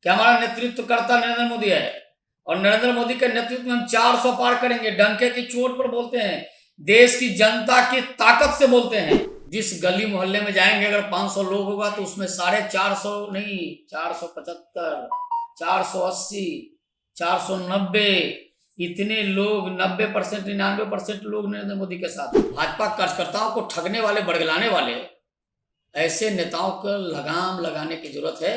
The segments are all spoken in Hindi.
कि हमारा नेतृत्वकर्ता नरेंद्र मोदी है और नरेंद्र मोदी के नेतृत्व में हम 400 पार करेंगे। डंके की चोट पर बोलते हैं, देश की जनता की ताकत से बोलते हैं। जिस गली मोहल्ले में जाएंगे अगर 500 लोग होगा तो उसमें 450 नहीं, 475, 480, 490 इतने लोग, 90%, 99% लोग नरेंद्र मोदी के साथ। भाजपा कार्यकर्ताओं को ठगने वाले, बड़गलाने वाले ऐसे नेताओं को लगाम लगाने की जरूरत है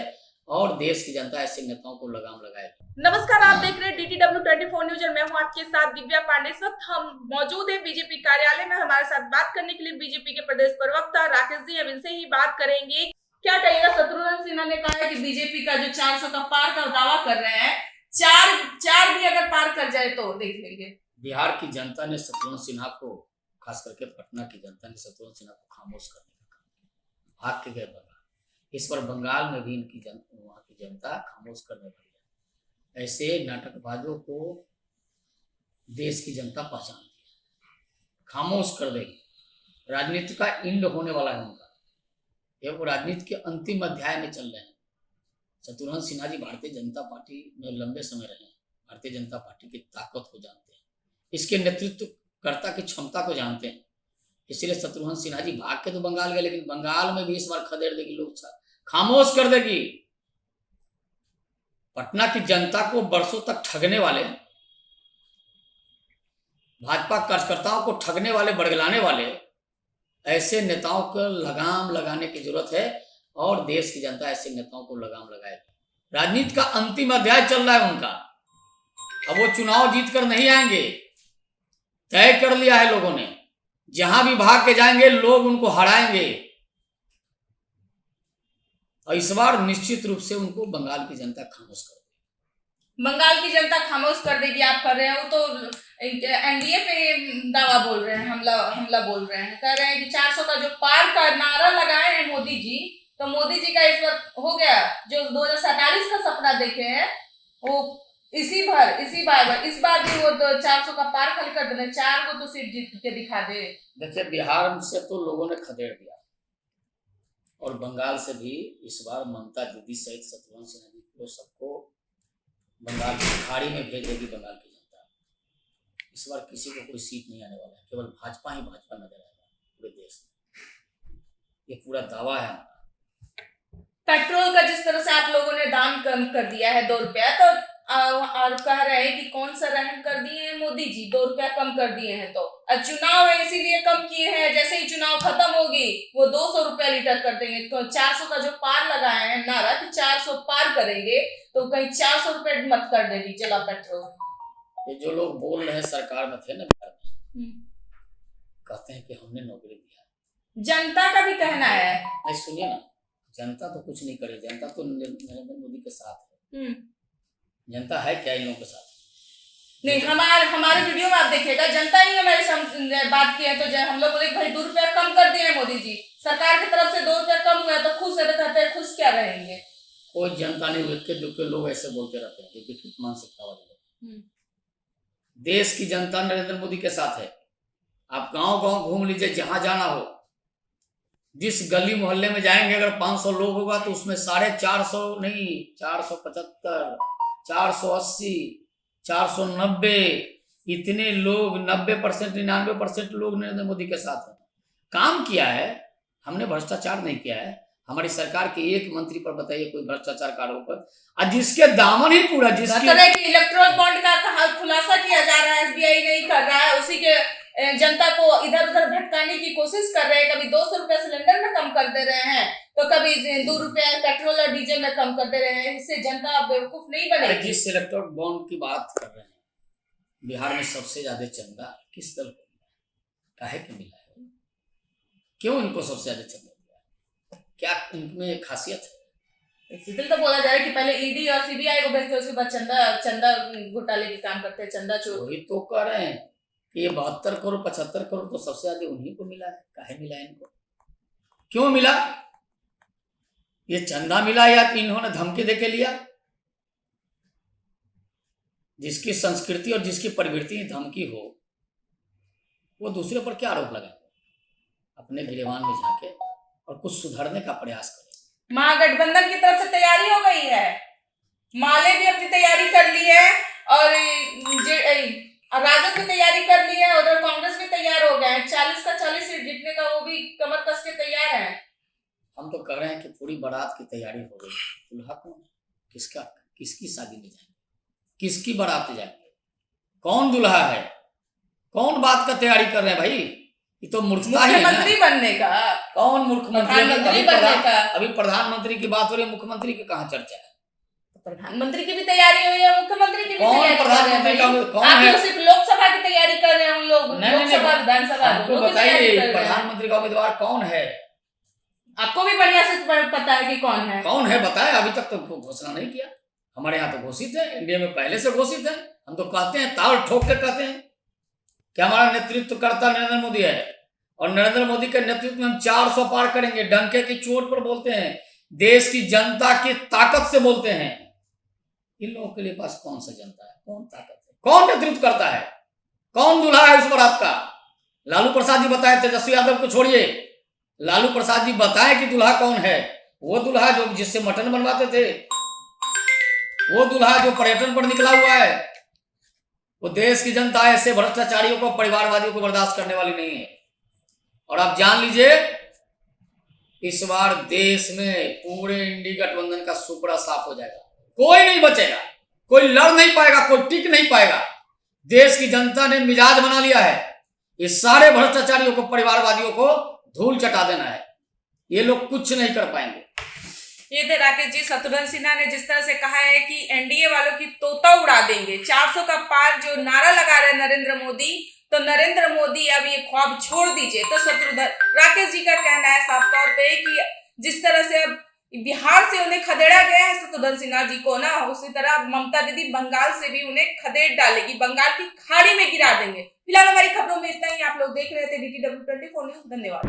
और देश की जनता ऐसे नेताओं को लगाम लगाए। नमस्कार, आप देख रहे हैं DTW 24 न्यूज और मैं हूं आपके साथ दिव्या पांडे। इस वक्त हम मौजूद है बीजेपी कार्यालय में। हमारे साथ बात करने के लिए बीजेपी के प्रदेश प्रवक्ता राकेश जी, हम इनसे ही बात करेंगे। क्या कहिएगा, शत्रुघ्न सिन्हा ने कहा है कि बीजेपी का जो 400 का पार का दावा कर रहे हैं, चार भी अगर पार कर जाए तो देख लेंगे। बिहार की जनता ने शत्रुघ्न सिन्हा को, खास करके पटना की जनता ने शत्रुघ्न सिन्हा को खामोश करने का काम किया। भाग के गए बंगाल। इस पर बंगाल में भी इनकी वहां की जनता खामोश करने वाली है। ऐसे नाटकबाजों को देश की जनता पहचानती है, खामोश कर देगी। राजनीति का इंड होने वाला है उनका, ये वो राजनीति के अंतिम अध्याय में चल रहे हैं। शत्रुघ्न सिन्हा जी भारतीय जनता पार्टी में लंबे समय रहे हैं, भारतीय जनता पार्टी की ताकत को जानते हैं, इसके नेतृत्वकर्ता की क्षमता को जानते हैं। इसलिए शत्रुघ्न सिन्हा जी भाग के तो बंगाल गए, लेकिन बंगाल में भी इस बार खदेड़ देगी, लोग खामोश कर देगी। पटना की जनता को वर्षों तक ठगने वाले, भाजपा कार्यकर्ताओं को ठगने वाले, बड़गलाने वाले ऐसे नेताओं को लगाम लगाने की जरूरत है और देश की जनता ऐसे नेताओं को लगाम लगाएगी। राजनीति का अंतिम अध्याय चल रहा है उनका। अब वो चुनाव जीत कर नहीं आएंगे, तय कर लिया है लोगों ने। जहां भी भाग के जाएंगे लोग उनको हराएंगे और इस बार निश्चित रूप से उनको बंगाल की जनता खामोश कर देगी। बंगाल की जनता खामोश कर देगी आप कर रहे हैं, वो तो एनडीए पे दावा बोल रहे हैं, हमला बोल रहे हैं, कह रहे हैं कि 400 का जो पार का नारा लगाए हैं मोदी जी, तो मोदी जी का इस बार हो गया। जो 2047 का सपना देखे हैं वो इस बार भी वो 400 का पार खाली कर देना, 4 को तो सीट जीत के दिखा दे। देखिए, बिहार से तो लोगों ने खदेड़ दिया और बंगाल से भी इस बार ममता दीदी सहित शत्रुघ्न सिन्हा जी को सबको बंगाल की खाड़ी में भेज देगी बंगाल की जनता। इस बार किसी को कोई सीट नहीं आने वाला है, केवल भाजपा ही भाजपा नजर आएगा पूरे देश में। ये पूरा दावा है हमारा। पेट्रोल का जिस तरह से आप लोगों ने दाम कम कर दिया है 2 रुपया, तो और कह रहे हैं कि कौन सा रहम कर दिए हैं मोदी जी, 2 रुपया कम कर दिए हैं, तो चुनाव है इसीलिए कम किए हैं। जैसे ही चुनाव खत्म होगी वो 200 रुपया लीटर कर देंगे। तो 400 का जो पार लगाए हैं नारा कि 400 पार करेंगे, तो कहीं 400 रुपये मत कर दे डीजल पेट्रोल। ये जो लोग बोल रहे हैं सरकार में थे ना बिहार में, कहते हैं कि हमने नौकरी दिया, जनता का भी कहना है। नहीं सुनिए ना, जनता तो कुछ नहीं करे, जनता तो नरेंद्र मोदी के साथ है। जनता है क्या इन लोगों के साथ? नहीं, हमारे वीडियो में आप देखिएगा, जनता ही हमारे बात की है, तो हम लोग बोले भाई 2 रुपया कम कर दिए मोदी जी, सरकार की तरफ से 2 रुपया कम हुआ तो खुश है, तो कहते हैं खुश क्या रहेंगे। कोई जनता नहीं हुई के दुखे लोग ऐसे बोलते रहते हैं, विकृत मानसिकता वाले लोग। देश की जनता नरेंद्र मोदी के साथ है। आप गांव गांव घूम लीजिए, जहां जाना हो, जिस गली मोहल्ले में जाएंगे अगर 500 लोग होगा तो उसमें 450 नहीं, 475, 480, 490 इतने लोग, 90%, 99% लोग नरेंद्र मोदी के साथ हैं। काम किया है, हमने भ्रष्टाचार नहीं किया है। हमारी सरकार के एक मंत्री पर बताइए कोई भ्रष्टाचार का आरोप है, जिसके दामन ही पूरा, जिसके इलेक्ट्रोल बॉन्ड का खुलासा किया जा रहा है, एसबीआई नहीं कर रहा है, उसी के जनता को इधर उधर भटकाने की कोशिश कर रहे हैं। कभी 200 रुपया सिलेंडर में कम कर दे रहे हैं, तो कभी 2 रुपया पेट्रोल और डीजल में कम कर दे रहे हैं। इससे जनता बेवकूफ नहीं बनेगी। जिस इलेक्ट्रोल बॉन्ड की बात कर रहे हैं, बिहार में सबसे ज्यादा चंदा किस दल को काहे के मिला है? क्यों इनको सबसे ज्यादा चंदा मिला? क्या इनमें खासियत है? इसलिए तो बोला जा रहा है कि पहले ईडी और सीबीआई को भेजते, उसके बाद चंदा घोटाले के काम करते हैं, चंदा चोर। वही तो कह रहे हैं कि ये 72 करोड़ 75 करोड़ तो सबसे ज्यादा उन्हीं को मिला है। काहे मिला है इनको? क्यों मिला? ये चंदा मिला या कि इन्होंने धमकी देके लिया? जिसकी संस्कृति और जिसकी प्रवृत्ति धमकी हो, वो दूसरे पर क्या आरोप लगाए? अपने गिरेबान में झांके और कुछ सुधारने का प्रयास करें। महागठबंधन की तरफ से तैयारी हो गई है। माले भी अपनी तैयारी कर ली है और राजद भी तैयारी कर ली है, उधर कांग्रेस भी तैयार हो गए हैं, 40 का 40 सीट जीतने का वो भी कमर कस के तैयार है। हम तो कह रहे हैं कि पूरी बारात की तैयारी हो गई। दुल्हा कौन है, किसका, किसकी शादी में जाएंगे, किसकी बारात जाएंगे, कौन दुल्हा है, कौन बात का तैयारी कर रहे हैं भाई? ये तो मूर्खता ही है ना। मुख्यमंत्री बनने का, कौन मुख्यमंत्री बनने का? अभी प्रधानमंत्री की बात हो रही है, मुख्यमंत्री की कहाँ चर्चा है? प्रधानमंत्री की भी तैयारी हुई है, मुख्यमंत्री की भी कौन तैयारी प्रधानमंत्री का कौन आप है? लोग सिर्फ लोकसभा की तैयारी कर रहे हैं, उन लोग लोकसभा विधानसभा आपको बताइए प्रधानमंत्री का उम्मीदवार कौन है? आपको भी बढ़िया से पता है कि कौन है? कौन है बताए, अभी तक तो घोषणा नहीं किया। हमारे यहाँ तो घोषित है, इंडिया में पहले से घोषित है। हम तो कहते हैं, ताल ठोक के कहते हैं कि हमारा नेतृत्व करता नरेंद्र मोदी है और नरेंद्र मोदी के नेतृत्व में हम 400 पार करेंगे। डंके की चोट पर बोलते हैं, देश की जनता की ताकत से बोलते हैं। इन लोगों के लिए पास कौन सा जनता है, कौन ताकत है, कौन नेतृत्व करता है, कौन दूल्हा है उस बारात का? लालू प्रसाद जी बताए, तेजस्वी यादव को छोड़िए, लालू प्रसाद जी बताए कि दूल्हा कौन है। वो दूल्हा जो जिससे मटन बनवाते थे, वो दूल्हा जो पर्यटन पर निकला हुआ है। वो देश की जनता ऐसे भ्रष्टाचारियों को, परिवारवादियों को बर्दाश्त करने वाली नहीं है। और आप जान लीजिए, इस बार देश में पूरे इंडी गठबंधन का सुपड़ा साफ हो जाएगा, कोई नहीं बचेगा, कोई लड़ नहीं पाएगा, कोई टिक नहीं पाएगा। देश की जनता ने मिजाज बना लिया है, इस सारे भ्रष्टाचारियों को, परिवारवादियों को धूल चटा देना है। ये लोग कुछ नहीं कर पाएंगे। ये थे राकेश जी। शत्रुघ्न सिन्हा ने जिस तरह से कहा है कि एनडीए वालों की तोता उड़ा देंगे, 400 का पार जो नारा लगा रहे नरेंद्र मोदी, तो नरेंद्र मोदी अब ये ख्वाब छोड़ दीजिए। तो शत्रुघ्न राकेश जी का कहना है साफ तौर पे कि जिस तरह से अब बिहार से उन्हें खदेड़ा गया है शत्रुघ्न सिन्हा जी को ना, उसी तरह ममता दीदी बंगाल से भी उन्हें खदेड़ डालेगी, बंगाल की खाड़ी में गिरा देंगे। फिलहाल हमारी खबरों में इतना ही। आप लोग देख रहे थे DTW 24 न्यूज। धन्यवाद।